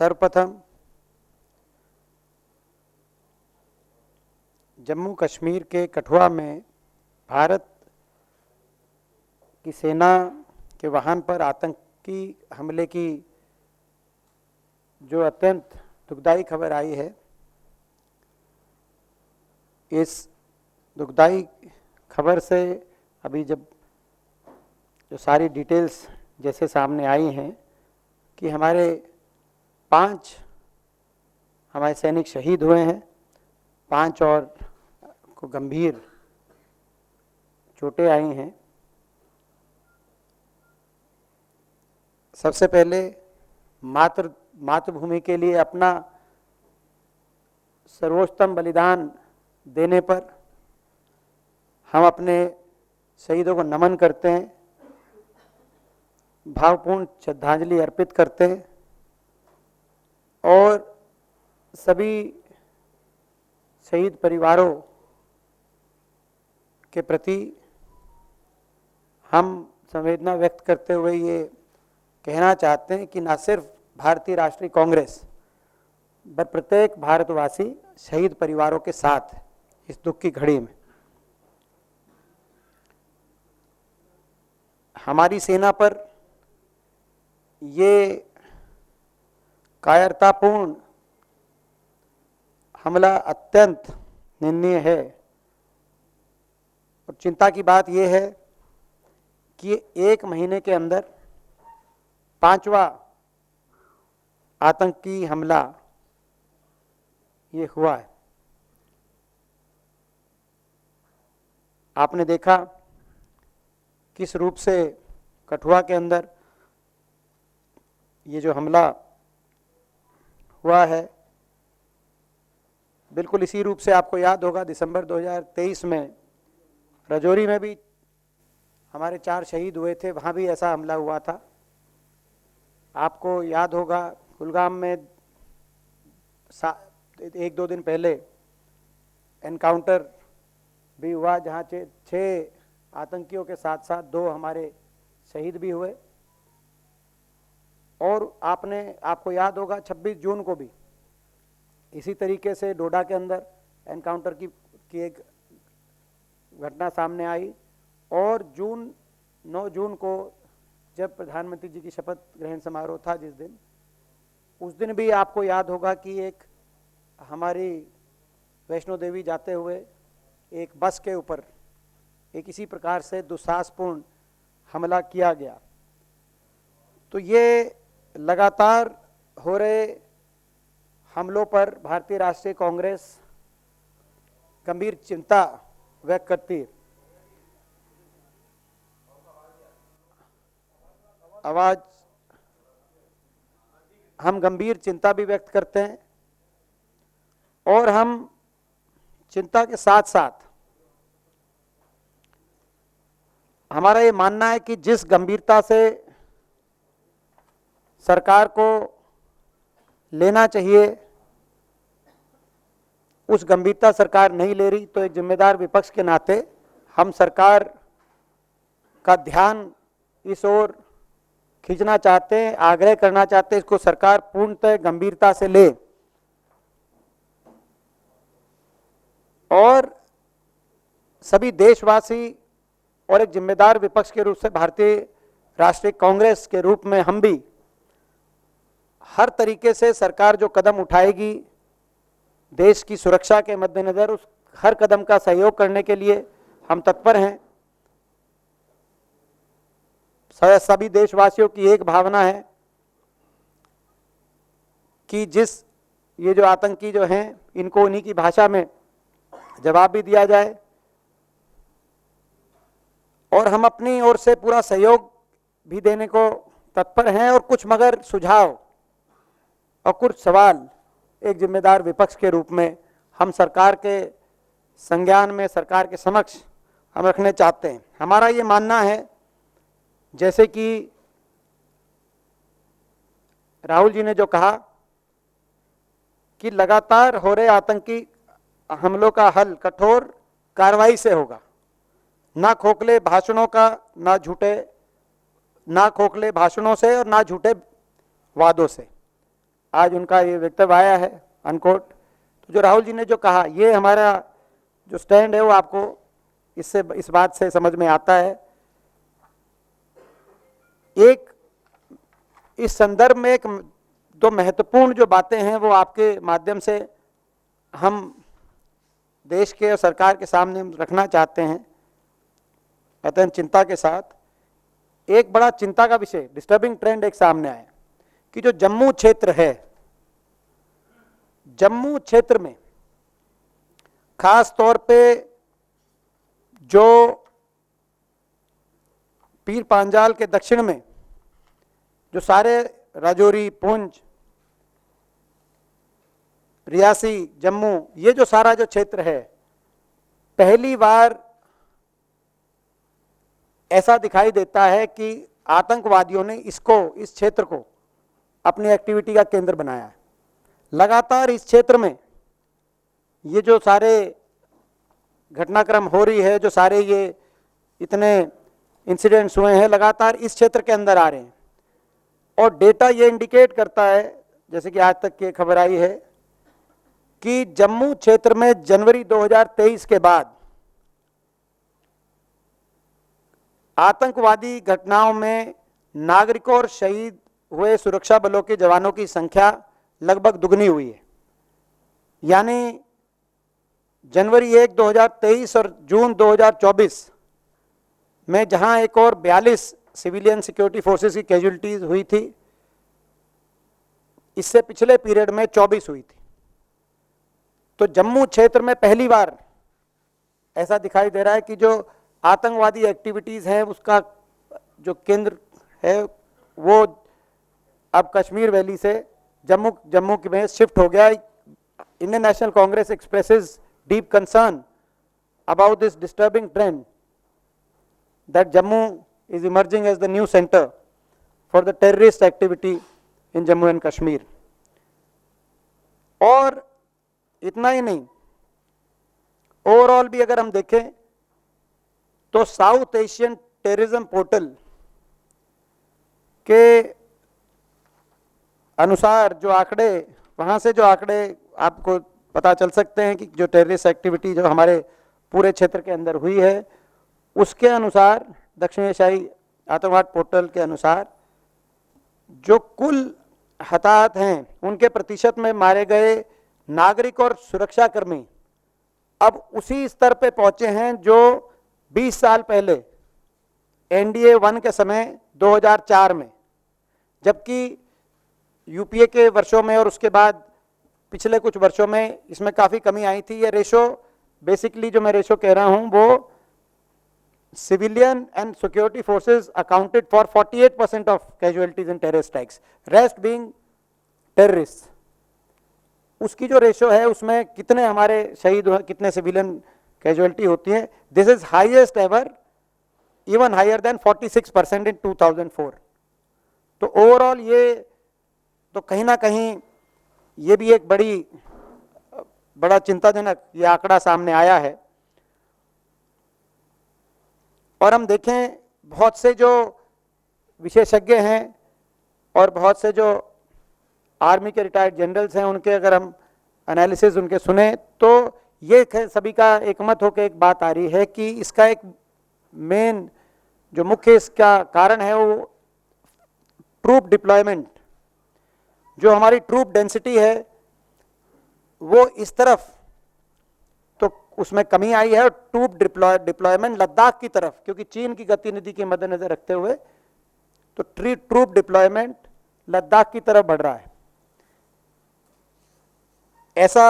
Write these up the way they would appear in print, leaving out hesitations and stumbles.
सर्वप्रथम जम्मू कश्मीर के कठुआ में भारत की सेना के वाहन पर आतंकी हमले की जो अत्यंत दुखदाई खबर आई है, इस दुखदाई खबर से अभी जब जो सारी डिटेल्स जैसे सामने आई हैं कि हमारे 5 हमारे सैनिक शहीद हुए हैं, 5 और को गंभीर चोटें आई हैं। सबसे पहले मातृभूमि के लिए अपना सर्वोत्तम बलिदान देने पर हम अपने शहीदों को नमन करते हैं, भावपूर्ण श्रद्धांजलि अर्पित करते हैं और सभी शहीद परिवारों के प्रति हम संवेदना व्यक्त करते हुए ये कहना चाहते हैं कि न सिर्फ भारतीय राष्ट्रीय कांग्रेस पर प्रत्येक भारतवासी शहीद परिवारों के साथ इस दुख की घड़ी में। हमारी सेना पर ये कायरतापूर्ण हमला अत्यंत निंदनीय है और चिंता की बात यह है कि 1 महीने के अंदर 5वां आतंकी हमला ये हुआ है। आपने देखा किस रूप से कठुआ के अंदर ये जो हमला हुआ है, बिल्कुल इसी रूप से आपको याद होगा दिसंबर 2023 में राजौरी में भी हमारे 4 शहीद हुए थे, वहाँ भी ऐसा हमला हुआ था। आपको याद होगा कुलगाम में 1-2 दिन पहले एनकाउंटर भी हुआ, जहाँ 6 आतंकियों के साथ साथ 2 हमारे शहीद भी हुए। और आपको याद होगा 26 जून को भी इसी तरीके से डोडा के अंदर एनकाउंटर की एक घटना सामने आई। और 9 जून को जब प्रधानमंत्री जी की शपथ ग्रहण समारोह था जिस दिन, उस दिन भी आपको याद होगा कि एक हमारी वैष्णो देवी जाते हुए एक बस के ऊपर एक इसी प्रकार से दुस्साहसपूर्ण हमला किया गया। तो ये लगातार हो रहे हमलों पर भारतीय राष्ट्रीय कांग्रेस गंभीर चिंता व्यक्त करती है। हम गंभीर चिंता भी व्यक्त करते हैं और हम चिंता के साथ साथ हमारा ये मानना है कि जिस गंभीरता से सरकार को लेना चाहिए उस गंभीरता सरकार नहीं ले रही। तो एक जिम्मेदार विपक्ष के नाते हम सरकार का ध्यान इस ओर खींचना चाहते हैं, आग्रह करना चाहते हैं इसको सरकार पूर्णतः गंभीरता से ले और सभी देशवासी और एक जिम्मेदार विपक्ष के रूप से भारतीय राष्ट्रीय कांग्रेस के रूप में हम भी हर तरीके से सरकार जो कदम उठाएगी देश की सुरक्षा के मद्देनजर उस हर कदम का सहयोग करने के लिए हम तत्पर हैं। सभी देशवासियों की एक भावना है कि ये जो आतंकी जो हैं इनको उन्हीं की भाषा में जवाब भी दिया जाए और हम अपनी ओर से पूरा सहयोग भी देने को तत्पर हैं। और कुछ मगर सुझाव और कुछ सवाल एक जिम्मेदार विपक्ष के रूप में हम सरकार के संज्ञान में, सरकार के समक्ष हम रखने चाहते हैं। हमारा ये मानना है, जैसे कि राहुल जी ने जो कहा कि लगातार हो रहे आतंकी हमलों का हल कठोर कार्रवाई से होगा, ना खोखले भाषणों का, ना खोखले भाषणों से और ना झूठे वादों से। आज उनका ये वक्तव्य आया है अनकोट। तो जो राहुल जी ने जो कहा, ये हमारा जो स्टैंड है वो आपको इससे इस बात से समझ में आता है। एक इस संदर्भ में एक दो महत्वपूर्ण जो बातें हैं वो आपके माध्यम से हम देश के और सरकार के सामने रखना चाहते हैं अत्यंत चिंता के साथ। एक बड़ा चिंता का विषय, डिस्टर्बिंग ट्रेंड एक सामने आया कि जो जम्मू क्षेत्र है, जम्मू क्षेत्र में खास तौर पे जो पीर पांजाल के दक्षिण में जो सारे राजौरी, पुंछ, रियासी, जम्मू, ये जो सारा जो क्षेत्र है, पहली बार ऐसा दिखाई देता है कि आतंकवादियों ने इसको, इस क्षेत्र को अपनी एक्टिविटी का केंद्र बनाया है। लगातार इस क्षेत्र में ये जो सारे घटनाक्रम हो रही है, जो सारे ये इतने इंसिडेंट्स हुए हैं, लगातार इस क्षेत्र के अंदर आ रहे हैं। और डेटा ये इंडिकेट करता है, जैसे कि आज तक की खबर आई है, कि जम्मू क्षेत्र में जनवरी 2023 के बाद आतंकवादी घटनाओं में नागरिकों और शहीद हुए सुरक्षा बलों के जवानों की संख्या लगभग दुगनी हुई है। यानी जनवरी 1, 2023 और जून 2024 में जहां एक और 42 सिविलियन सिक्योरिटी फोर्सेस की कैजुअलिटीज हुई थी, इससे पिछले पीरियड में 24 हुई थी। तो जम्मू क्षेत्र में पहली बार ऐसा दिखाई दे रहा है कि जो आतंकवादी एक्टिविटीज हैं उसका जो केंद्र है वो अब कश्मीर वैली से जम्मू में शिफ्ट हो गया। Indian National Congress expresses deep concern about this disturbing trend that Jammu is emerging as the new center for the terrorist activity in Jammu and Kashmir. और इतना ही नहीं, ओवरऑल भी अगर हम देखें तो साउथ एशियन टेररिज्म पोर्टल के अनुसार जो आंकड़े, वहां से जो आंकड़े आपको पता चल सकते हैं कि जो टेररिस्ट एक्टिविटी जो हमारे पूरे क्षेत्र के अंदर हुई है, उसके अनुसार दक्षिण एशियाई आतंकवाद पोर्टल के अनुसार जो कुल हताहत हैं उनके प्रतिशत में मारे गए नागरिक और सुरक्षाकर्मी अब उसी स्तर पे पहुंचे हैं जो 20 साल पहले एनडीए 1 के समय 2004 में, जबकि यूपीए के वर्षों में और उसके बाद पिछले कुछ वर्षों में इसमें काफ़ी कमी आई थी। ये रेशो बेसिकली जो मैं रेशो कह रहा हूं वो civilian and security forces accounted for 48% of casualties in terrorist attacks, rest being terrorists. उसकी जो रेशो है उसमें कितने हमारे शहीद हुए, कितने सिविलियन कैजुअलिटी होती है, this is highest ever, even higher than 46% in 2004। तो ओवरऑल ये तो कहीं ना कहीं ये भी एक बड़ा चिंताजनक ये आंकड़ा सामने आया है। और हम देखें बहुत से जो विशेषज्ञ हैं और बहुत से जो आर्मी के रिटायर्ड जनरल्स हैं, उनके अगर हम एनालिसिस उनके सुने तो ये सभी का एकमत होकर एक बात आ रही है कि इसका एक मेन जो मुख्य इसका कारण है वो ट्रूप डिप्लॉयमेंट, जो हमारी ट्रूप डेंसिटी है वो इस तरफ तो उसमें कमी आई है, और ट्रूप डिप्लॉयमेंट लद्दाख की तरफ, क्योंकि चीन की गतिविधि के मद्देनजर रखते हुए तो ट्रूप डिप्लॉयमेंट लद्दाख की तरफ बढ़ रहा है। ऐसा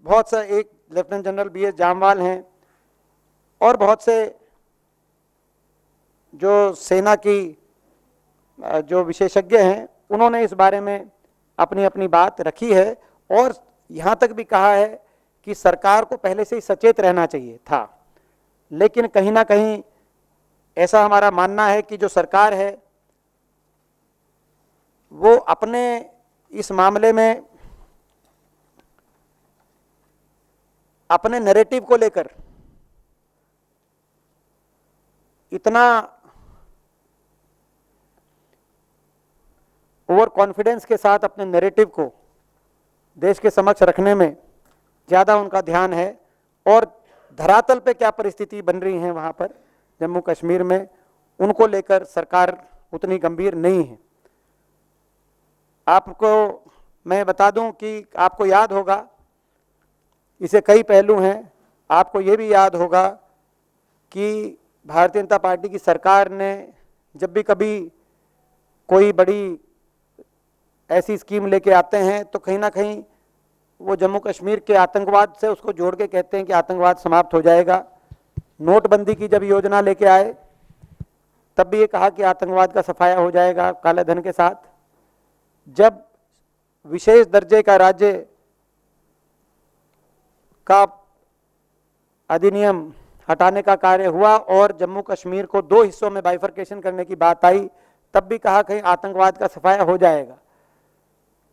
बहुत सा, एक lieutenant general B S Jamwal हैं और बहुत से जो सेना की जो विशेषज्ञ हैं उन्होंने इस बारे में अपनी अपनी बात रखी है, और यहाँ तक भी कहा है कि सरकार को पहले से ही सचेत रहना चाहिए था। लेकिन कहीं ना कहीं ऐसा हमारा मानना है कि जो सरकार है वो अपने इस मामले में अपने नैरेटिव को लेकर इतना ओवर कॉन्फिडेंस के साथ अपने नैरेटिव को देश के समक्ष रखने में ज़्यादा उनका ध्यान है, और धरातल पे क्या परिस्थिति बन रही है वहाँ पर जम्मू कश्मीर में, उनको लेकर सरकार उतनी गंभीर नहीं है। आपको मैं बता दूं कि आपको याद होगा, इसे कई पहलू हैं। आपको ये भी याद होगा कि भारतीय जनता पार्टी की सरकार ने जब भी कभी कोई बड़ी ऐसी स्कीम लेके आते हैं तो कहीं ना कहीं वो जम्मू कश्मीर के आतंकवाद से उसको जोड़ के कहते हैं कि आतंकवाद समाप्त हो जाएगा। नोटबंदी की जब योजना लेके आए तब भी ये कहा कि आतंकवाद का सफाया हो जाएगा काले धन के साथ। जब विशेष दर्जे का राज्य का अधिनियम हटाने का कार्य हुआ और जम्मू कश्मीर को 2 हिस्सों में बाइफर्केशन करने की बात आई, तब भी कहा कहीं आतंकवाद का सफाया हो जाएगा।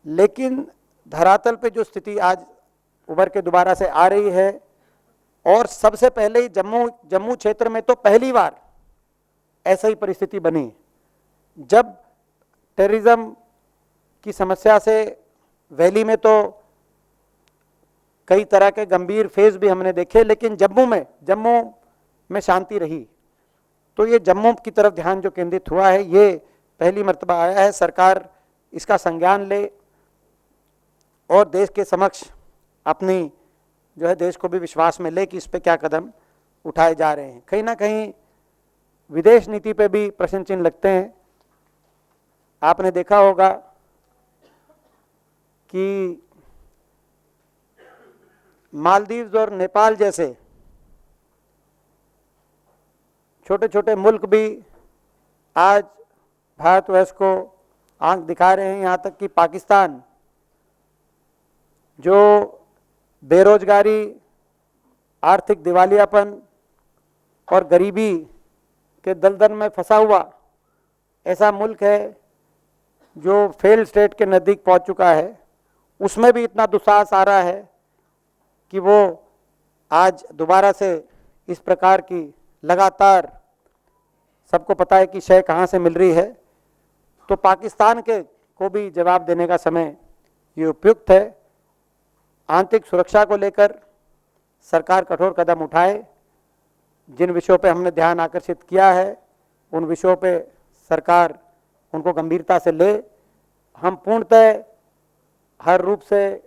लेकिन धरातल पे जो स्थिति आज उभर के दोबारा से आ रही है, और सबसे पहले ही जम्मू क्षेत्र में तो पहली बार ऐसा ही परिस्थिति बनी जब टेररिज्म की समस्या से वैली में तो कई तरह के गंभीर फेज भी हमने देखे, लेकिन जम्मू में शांति रही। तो ये जम्मू की तरफ ध्यान जो केंद्रित हुआ है, ये पहली मर्तबा आया है। सरकार इसका संज्ञान ले और देश के समक्ष अपनी जो है देश को भी विश्वास में ले कि इस पे क्या कदम उठाए जा रहे हैं। कहीं ना कहीं विदेश नीति पे भी प्रश्न चिन्ह लगते हैं। आपने देखा होगा कि मालदीव्स और नेपाल जैसे छोटे छोटे मुल्क भी आज भारतवर्ष को आंख दिखा रहे हैं। यहाँ तक कि पाकिस्तान जो बेरोजगारी, आर्थिक दिवालियापन और गरीबी के दलदल में फंसा हुआ ऐसा मुल्क है जो फेल्ड स्टेट के नज़दीक पहुंच चुका है, उसमें भी इतना दुस्साहस आ रहा है कि वो आज दोबारा से इस प्रकार की लगातार, सबको पता है कि शय कहाँ से मिल रही है, तो पाकिस्तान को भी जवाब देने का समय ये उपयुक्त है। आंतरिक सुरक्षा को लेकर सरकार कठोर कदम उठाए। जिन विषयों पे हमने ध्यान आकर्षित किया है उन विषयों पे सरकार उनको गंभीरता से ले। हम पूर्णतः हर रूप से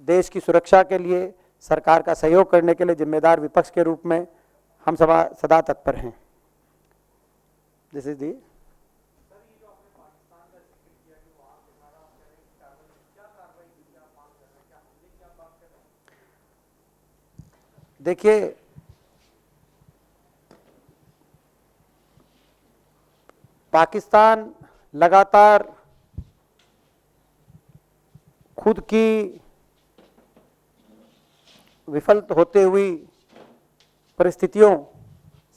देश की सुरक्षा के लिए सरकार का सहयोग करने के लिए जिम्मेदार विपक्ष के रूप में हम सदा तत्पर हैं। This is the. देखिए, पाकिस्तान लगातार खुद की विफल होते हुई परिस्थितियों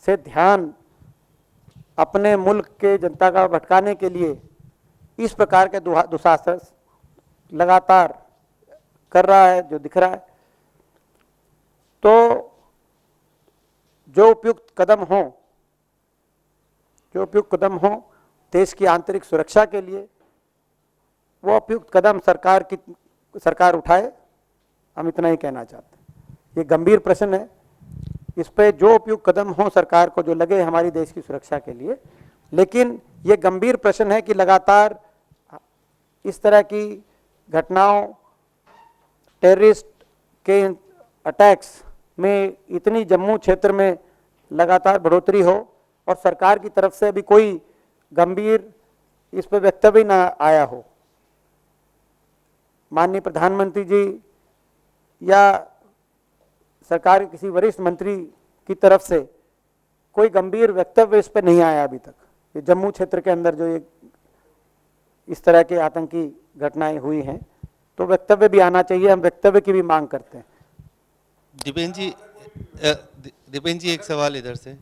से ध्यान अपने मुल्क के जनता का भटकाने के लिए इस प्रकार के दुस्साहस लगातार कर रहा है, जो दिख रहा है। तो जो उपयुक्त कदम हो देश की आंतरिक सुरक्षा के लिए, वो उपयुक्त कदम सरकार उठाए। हम इतना ही कहना चाहते हैं। ये गंभीर प्रश्न है, इस पे जो उपयुक्त कदम हो सरकार को जो लगे हमारी देश की सुरक्षा के लिए। लेकिन ये गंभीर प्रश्न है कि लगातार इस तरह की घटनाओं, टेररिस्ट के अटैक्स में इतनी जम्मू क्षेत्र में लगातार बढ़ोतरी हो और सरकार की तरफ से अभी कोई गंभीर इस पर वक्तव्य ना आया हो। माननीय प्रधानमंत्री जी या सरकार के किसी वरिष्ठ मंत्री की तरफ से कोई गंभीर वक्तव्य इस पर नहीं आया अभी तक। ये जम्मू क्षेत्र के अंदर जो ये इस तरह के आतंकी घटनाएं हुई हैं, तो वक्तव्य भी आना चाहिए। हम वक्तव्य की भी मांग करते हैं। दीपेन जी एक सवाल इधर से।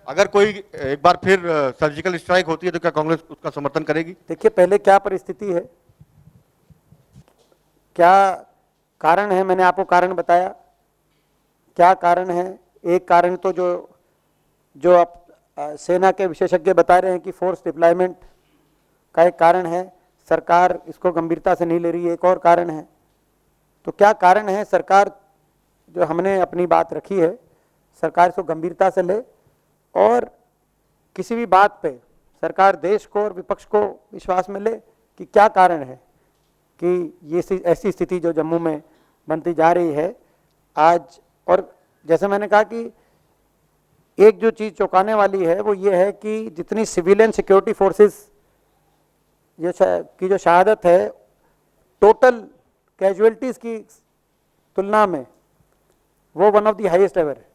अगर कोई एक बार फिर सर्जिकल स्ट्राइक होती है तो क्या कांग्रेस उसका समर्थन करेगी? देखिए, पहले क्या परिस्थिति है, क्या कारण है, मैंने आपको कारण बताया। क्या कारण है? एक कारण तो जो आप सेना के विशेषज्ञ बता रहे हैं कि फोर्स डिप्लॉयमेंट का एक कारण है सरकार इसको गंभीरता से नहीं ले रही है, एक और कारण है। तो क्या कारण है? सरकार जो हमने अपनी बात रखी है, सरकार इसको गंभीरता से ले और किसी भी बात पे सरकार देश को और विपक्ष को विश्वास में ले कि क्या कारण है कि ये ऐसी स्थिति जो जम्मू में बनती जा रही है आज। और जैसे मैंने कहा कि एक जो चीज़ चौंकाने वाली है वो ये है कि जितनी सिविलियन सिक्योरिटी फोर्सेस की जो शहादत है टोटल कैजुअलिटीज़ की तुलना में वो one of the highest ever है।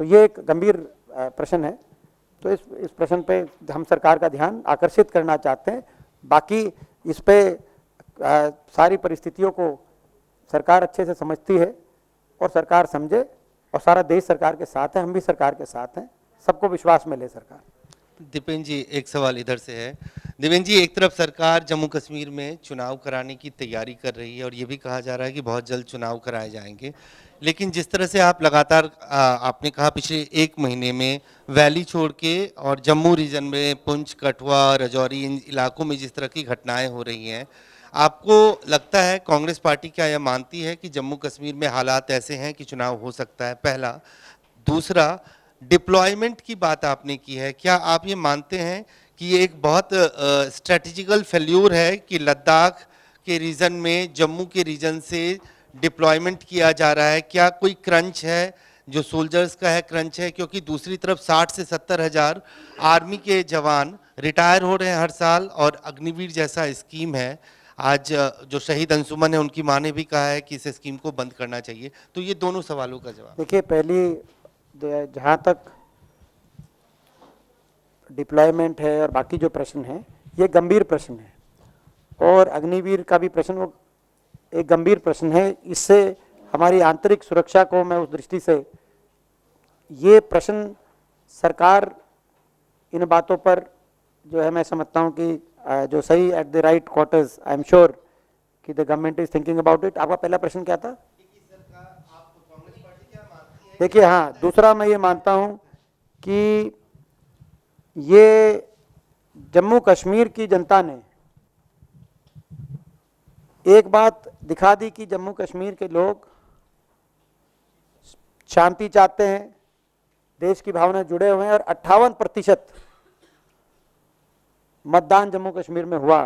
तो ये एक गंभीर प्रश्न है। तो इस प्रश्न पे हम सरकार का ध्यान आकर्षित करना चाहते हैं। बाकी इस पे सारी परिस्थितियों को सरकार अच्छे से समझती है और सरकार समझे और सारा देश सरकार के साथ है, हम भी सरकार के साथ हैं, सबको विश्वास में ले सरकार। दीपेन जी, एक सवाल इधर से है। दीपेन जी, एक तरफ सरकार जम्मू कश्मीर में चुनाव कराने की तैयारी कर रही है और ये भी कहा जा रहा है कि बहुत जल्द चुनाव कराए जाएंगे, लेकिन जिस तरह से आप लगातार आपने कहा पिछले एक महीने में वैली छोड़ के और जम्मू रीजन में पुंछ, कठुआ, राजौरी, इन इलाकों में जिस तरह की घटनाएं हो रही हैं, आपको लगता है कांग्रेस पार्टी क्या यह मानती है कि जम्मू कश्मीर में हालात ऐसे हैं कि चुनाव हो सकता है? पहला। दूसरा, डिप्लॉयमेंट की बात आपने की है, क्या आप ये मानते हैं कि ये एक बहुत स्ट्रेटेजिकल फेल्यूर है कि लद्दाख के रीजन में जम्मू के रीजन से डिप्लॉयमेंट किया जा रहा है? क्या कोई क्रंच है जो सोल्जर्स का है, क्रंच है? क्योंकि दूसरी तरफ 60 से 70 हज़ार आर्मी के जवान रिटायर हो रहे हैं हर साल और अग्निवीर जैसा स्कीम है। आज जो शहीद अंशुमन है उनकी माँ ने भी कहा है कि इस स्कीम को बंद करना चाहिए। तो ये दोनों सवालों का जवाब। देखिए, पहली जहाँ तक डिप्लॉयमेंट है और बाकी जो प्रश्न है ये गंभीर प्रश्न है और अग्निवीर का भी प्रश्न वो एक गंभीर प्रश्न है। इससे हमारी आंतरिक सुरक्षा को मैं उस दृष्टि से ये प्रश्न सरकार इन बातों पर जो है मैं समझता हूँ कि जो सही at the right quarters I am sure कि the government is thinking about it. आपका पहला प्रश्न क्या था? देखिए, हाँ, दूसरा मैं ये मानता हूँ कि ये जम्मू कश्मीर की जनता ने एक बात दिखा दी कि जम्मू कश्मीर के लोग शांति चाहते हैं, देश की भावना जुड़े हुए हैं और 58% मतदान जम्मू कश्मीर में हुआ।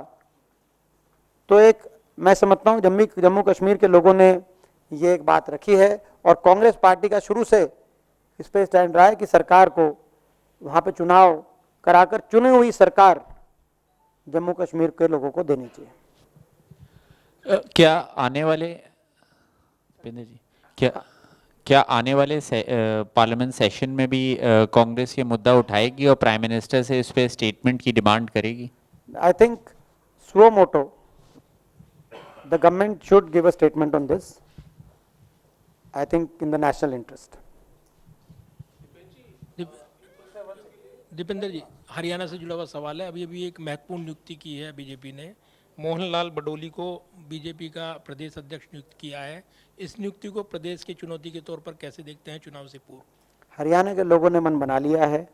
तो एक मैं समझता हूँ जम्मू कश्मीर के लोगों ने ये एक बात रखी है और कांग्रेस पार्टी का शुरू से इस पे स्टैंड रहा है कि सरकार को वहाँ पे चुनाव कराकर चुनी हुई सरकार जम्मू कश्मीर के लोगों को देनी चाहिए। क्या आने वाले पेंद्र जी क्या आने वाले पार्लियामेंट सेशन में भी कांग्रेस ये मुद्दा उठाएगी और प्राइम मिनिस्टर से इस पे स्टेटमेंट की डिमांड करेगी? I think suo moto the government should give a statement on this, I think in the national interest. Deepender ji, Haryana से जुड़ा हुआ सवाल है। अभी अभी एक महत्वपूर्ण नियुक्ति की है बीजेपी ने, मोहनलाल बडोली को बीजेपी का प्रदेश अध्यक्ष नियुक्त किया है। इस नियुक्ति को प्रदेश की चुनौती के तौर पर कैसे देखते हैं चुनाव से पूर्व? हरियाणा के लोगों ने मन बना लिया है,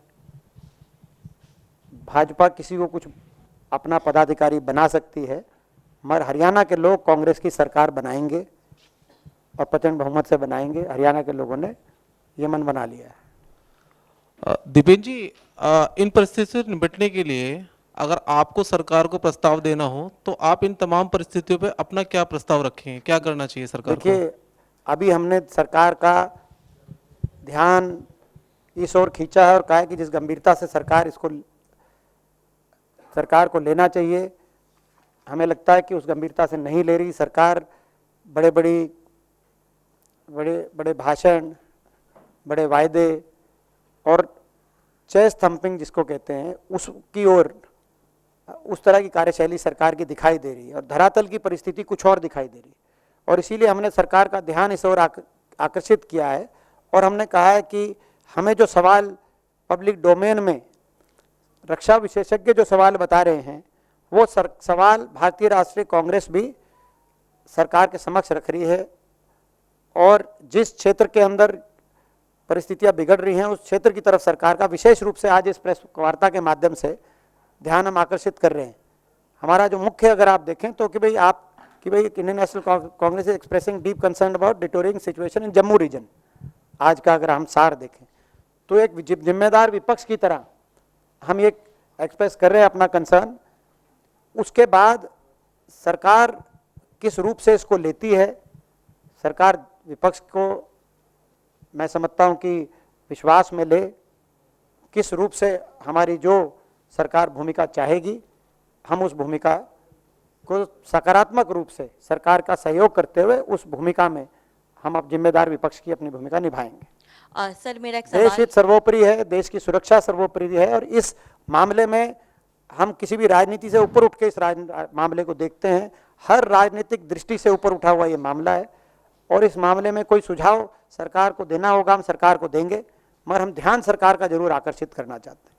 भाजपा किसी को कुछ अपना पदाधिकारी बना सकती है, मगर हरियाणा के लोग कांग्रेस की सरकार बनाएंगे और प्रचंड बहुमत से बनाएंगे। हरियाणा के लोगों ने ये मन बना लिया है। दीपेन जी, इन परिस्थितियों से निपटने के लिए अगर आपको सरकार को प्रस्ताव देना हो तो आप इन तमाम परिस्थितियों पे अपना क्या प्रस्ताव रखें, क्या करना चाहिए सरकार को? देखिए, अभी हमने सरकार का ध्यान इस ओर खींचा है और कहा है कि जिस गंभीरता से सरकार को लेना चाहिए, हमें लगता है कि उस गंभीरता से नहीं ले रही सरकार। बड़े बड़े भाषण, बड़े वायदे और चेस्ट थम्पिंग जिसको कहते हैं उसकी ओर उस तरह की कार्यशैली सरकार की दिखाई दे रही है और धरातल की परिस्थिति कुछ और दिखाई दे रही है। और इसीलिए हमने सरकार का ध्यान इस ओर आकर्षित किया है और हमने कहा है कि हमें जो सवाल पब्लिक डोमेन में रक्षा विशेषज्ञ जो सवाल बता रहे हैं वो सवाल भारतीय राष्ट्रीय कांग्रेस भी सरकार के समक्ष रख रही है और जिस क्षेत्र के अंदर परिस्थितियां बिगड़ रही हैं उस क्षेत्र की तरफ सरकार का विशेष रूप से आज इस प्रेस वार्ता के माध्यम से ध्यान हम आकर्षित कर रहे हैं। हमारा जो मुख्य अगर आप देखें तो कि भाई Indian National Congress is expressing deep concern about detoring situation in Jammu region. आज का अगर हम सार देखें तो एक जिम्मेदार विपक्ष की तरह हम ये एक्सप्रेस कर रहे हैं अपना कंसर्न। उसके बाद सरकार किस रूप से इसको लेती है, सरकार विपक्ष को मैं समझता हूं कि विश्वास में ले, किस रूप से हमारी जो सरकार भूमिका चाहेगी हम उस भूमिका को सकारात्मक रूप से सरकार का सहयोग करते हुए उस भूमिका में हम अब जिम्मेदार विपक्ष की अपनी भूमिका निभाएंगे। सर मेरा एक देश सवाल, हित सर्वोपरि है, देश की सुरक्षा सर्वोपरि है और इस मामले में हम किसी भी राजनीति से ऊपर उठ के इस मामले को देखते हैं। हर राजनीतिक दृष्टि से ऊपर उठा हुआ ये मामला है और इस मामले में कोई सुझाव सरकार को देना होगा हम सरकार को देंगे, मगर हम ध्यान सरकार का जरूर आकर्षित करना चाहते हैं।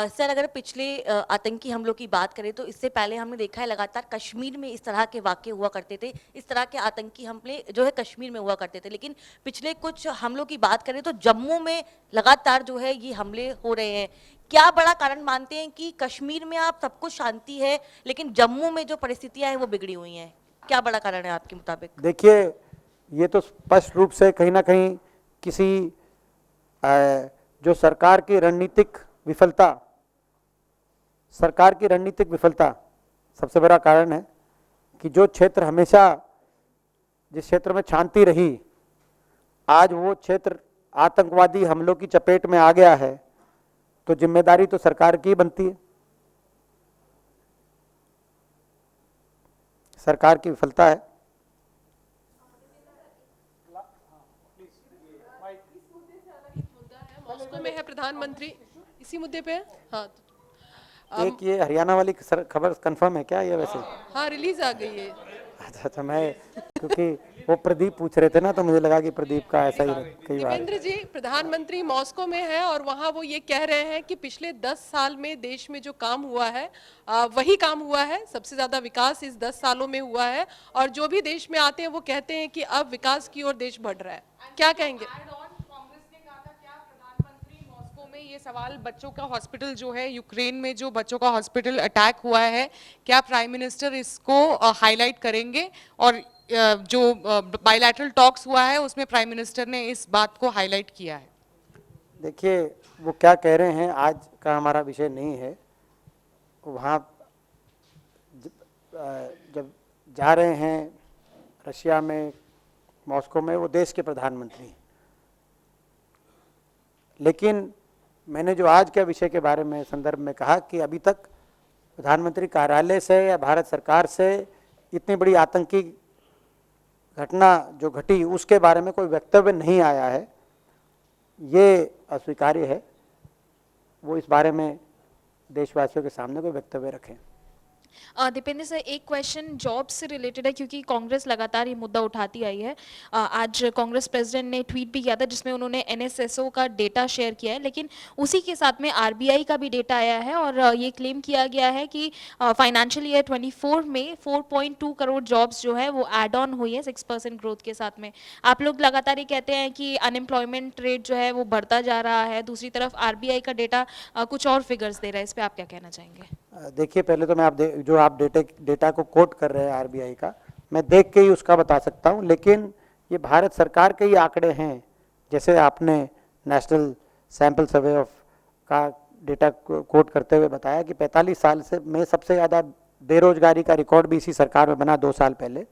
सर अगर पिछले आतंकी हमलों की बात करें तो इससे पहले हमने देखा है लगातार कश्मीर में इस तरह के वाक़ये हुआ करते थे, इस तरह के आतंकी हमले जो है कश्मीर में हुआ करते थे, लेकिन पिछले कुछ हमलों की बात करें तो जम्मू में लगातार जो है ये हमले हो रहे हैं। क्या बड़ा कारण मानते हैं कि कश्मीर में आप सब कुछ शांति है लेकिन जम्मू में जो परिस्थितियां हैं वो बिगड़ी हुई हैं? क्या बड़ा कारण है आपके मुताबिक? देखिए, ये तो स्पष्ट रूप से कहीं ना कहीं किसी जो सरकार की रणनीतिक विफलता सबसे बड़ा कारण है कि जो क्षेत्र हमेशा जिस क्षेत्र में शांति रही, आज वो क्षेत्र आतंकवादी हमलों की चपेट में आ गया है, तो जिम्मेदारी तो सरकार की बनती है। सरकार की विफलता है। मॉस्को में है प्रधानमंत्री, इसी मुद्दे पे है। हाँ एक ये हरियाणा वाली खबर कंफर्म है क्या ये वैसे? हाँ रिलीज आ गई है। अच्छा, मैं क्योंकि वो प्रदीप पूछ रहे थे ना तो मुझे लगा कि प्रदीप का ऐसा ही कई बार। दीपेंद्र जी, प्रधानमंत्री मॉस्को में है और वहाँ वो ये कह रहे हैं कि पिछले 10 साल में देश में जो काम हुआ है वही काम हुआ है, सबसे ज्यादा विकास इस 10 सालों में हुआ है और जो भी देश में आते हैं वो कहते हैं कि अब विकास की ओर देश बढ़ रहा है। क्या कहेंगे? ये सवाल बच्चों का हॉस्पिटल जो है यूक्रेन में, जो बच्चों का हॉस्पिटल अटैक हुआ है, क्या प्राइम मिनिस्टर इसको हाईलाइट करेंगे? और जो बायलैटरल टॉक्स हुआ है उसमें प्राइम मिनिस्टर ने इस बात को हाईलाइट किया है। देखिए, वो क्या कह रहे हैं आज का हमारा विषय नहीं है। वहाँ जब जा रहे हैं रशिया में, मॉस्को में, वो देश के प्रधानमंत्री हैं। लेकिन मैंने जो आज के विषय के बारे में संदर्भ में कहा कि अभी तक प्रधानमंत्री कार्यालय से या भारत सरकार से इतनी बड़ी आतंकी घटना जो घटी उसके बारे में कोई वक्तव्य नहीं आया है, ये अस्वीकार्य है। वो इस बारे में देशवासियों के सामने कोई वक्तव्य रखें। दीपेंद्र सर, एक क्वेश्चन जॉब से रिलेटेड है क्योंकि कांग्रेस लगातार ये मुद्दा उठाती आई है। आज कांग्रेस प्रेसिडेंट ने ट्वीट भी किया था जिसमें उन्होंने एनएसएसओ का डेटा शेयर किया है, लेकिन उसी के साथ में आरबीआई का भी डेटा आया है और ये क्लेम किया गया है कि फाइनेंशियल ईयर 24 में 4.2 करोड़ जॉब्स जो है वो एड ऑन हुई है 6% ग्रोथ के साथ में। आप लोग लगातार ये कहते हैं कि अनएम्प्लॉयमेंट रेट जो है वो बढ़ता जा रहा है, दूसरी तरफ आरबीआई का डेटा कुछ और फिगर्स दे रहा है, इस पर आप क्या कहना चाहेंगे? देखिए, पहले तो मैं आप डेटा को कोट कर रहे हैं आरबीआई का, मैं देख के ही उसका बता सकता हूं, लेकिन ये भारत सरकार के ही आंकड़े हैं। जैसे आपने नेशनल सैंपल सर्वे ऑफ का डेटा कोट करते हुए बताया कि 45 साल से में सबसे ज़्यादा बेरोजगारी का रिकॉर्ड भी इसी सरकार में बना 2 साल पहले,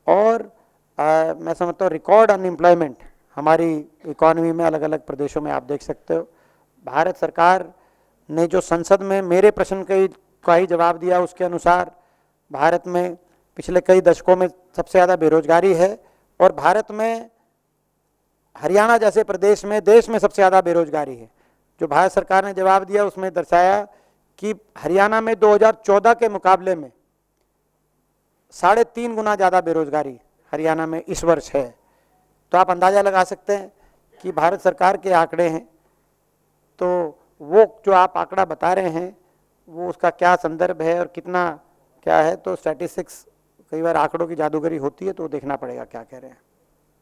और मैं समझता हूँ रिकॉर्ड अनएम्प्लॉयमेंट हमारी इकॉनमी में अलग अलग प्रदेशों में आप देख सकते हो। भारत सरकार ने जो संसद में मेरे प्रश्न का ही जवाब दिया उसके अनुसार भारत में पिछले कई दशकों में सबसे ज़्यादा बेरोजगारी है और भारत में हरियाणा जैसे प्रदेश में देश में सबसे ज़्यादा बेरोजगारी है। जो भारत सरकार ने जवाब दिया उसमें दर्शाया कि हरियाणा में 2014 के मुकाबले में 3.5 गुना ज़्यादा बेरोजगारी हरियाणा में इस वर्ष है। तो आप अंदाज़ा लगा सकते हैं कि भारत सरकार के आंकड़े हैं, तो वो जो आप आंकड़ा बता रहे हैं वो उसका क्या संदर्भ है और कितना क्या है, तो स्टैटिस्टिक्स कई बार आंकड़ों की जादूगरी होती है, तो देखना पड़ेगा क्या कह रहे हैं।